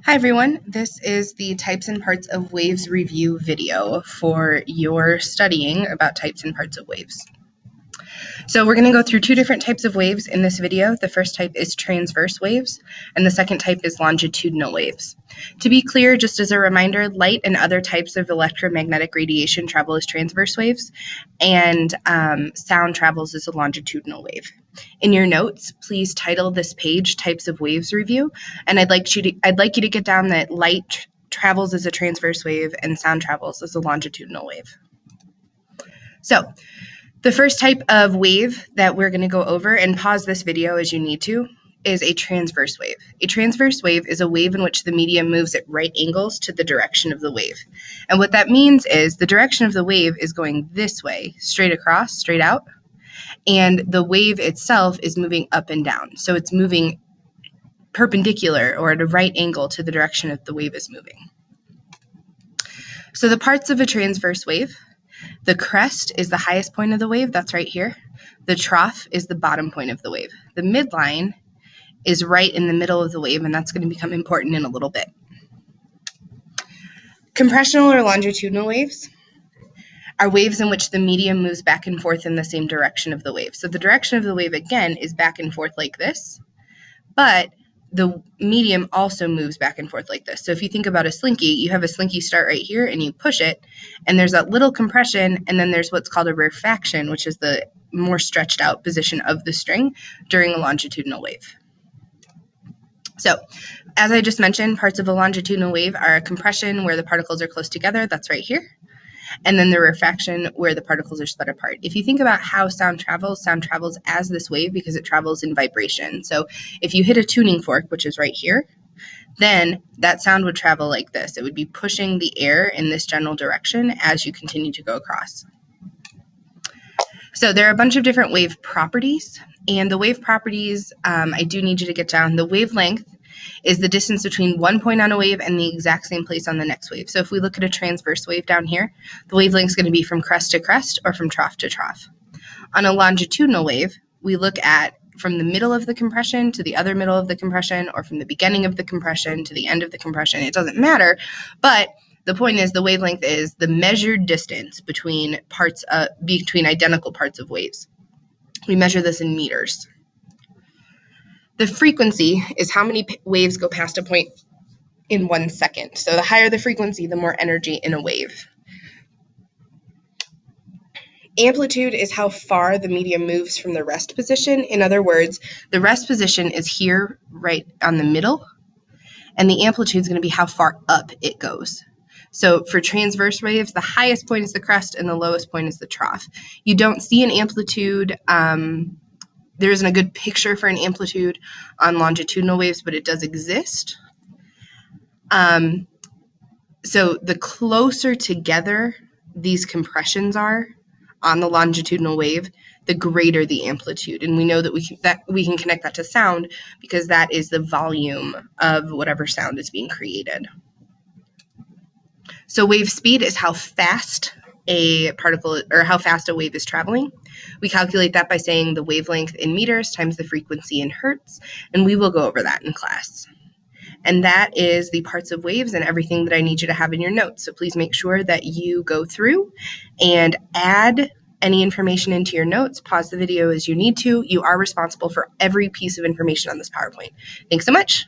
Hi everyone, this is the types and parts of waves review video for your studying about types and parts of waves. So we're going to go through two different types of waves in this video. The first type is transverse waves, and the second type is longitudinal waves. To be clear, just as a reminder, light and other types of electromagnetic radiation travel as transverse waves, and sound travels as a longitudinal wave. In your notes, please title this page Types of Waves Review, and I'd like you to get down that light travels as a transverse wave and sound travels as a longitudinal wave. So, the first type of wave that we're going to go over, and pause this video as you need to, is a transverse wave. A transverse wave is a wave in which the medium moves at right angles to the direction of the wave. And what that means is the direction of the wave is going this way, straight across, straight out, and the wave itself is moving up and down. So it's moving perpendicular or at a right angle to the direction that the wave is moving. So the parts of a transverse wave: the crest is the highest point of the wave, that's right here. The trough is the bottom point of the wave. The midline is right in the middle of the wave, and that's going to become important in a little bit. Compressional or longitudinal waves are waves in which the medium moves back and forth in the same direction of the wave. So the direction of the wave, again, is back and forth like this, but the medium also moves back and forth like this. So if you think about a slinky, you have a slinky start right here and you push it, and there's that little compression, and then there's what's called a rarefaction, which is the more stretched out position of the string during a longitudinal wave. So, as I just mentioned, parts of a longitudinal wave are a compression where the particles are close together, that's right here, and then the rarefaction where the particles are split apart. If you think about how sound travels as this wave because it travels in vibration. So if you hit a tuning fork, which is right here, then that sound would travel like this. It would be pushing the air in this general direction as you continue to go across. So there are a bunch of different wave properties, and the wave properties, I do need you to get down. The wavelength is the distance between one point on a wave and the exact same place on the next wave. So if we look at a transverse wave down here, the wavelength is going to be from crest to crest or from trough to trough. On a longitudinal wave, we look at from the middle of the compression to the other middle of the compression, or from the beginning of the compression to the end of the compression. It doesn't matter, but the point is the wavelength is the measured distance between identical parts of waves. We measure this in meters. The frequency is how many waves go past a point in 1 second. So the higher the frequency, the more energy in a wave. Amplitude is how far the medium moves from the rest position. In other words, the rest position is here right on the middle, and the amplitude is going to be how far up it goes. So for transverse waves, the highest point is the crest and the lowest point is the trough. You don't see an amplitude. There isn't a good picture for an amplitude on longitudinal waves, but it does exist. So the closer together these compressions are on the longitudinal wave, the greater the amplitude. And we know that we can connect that to sound because that is the volume of whatever sound is being created. So wave speed is how fast a particle or how fast a wave is traveling. We calculate that by saying the wavelength in meters times the frequency in hertz, and we will go over that in class. And that is the parts of waves and everything that I need you to have in your notes. So please make sure that you go through and add any information into your notes. Pause the video as you need to. You are responsible for every piece of information on this PowerPoint. Thanks so much.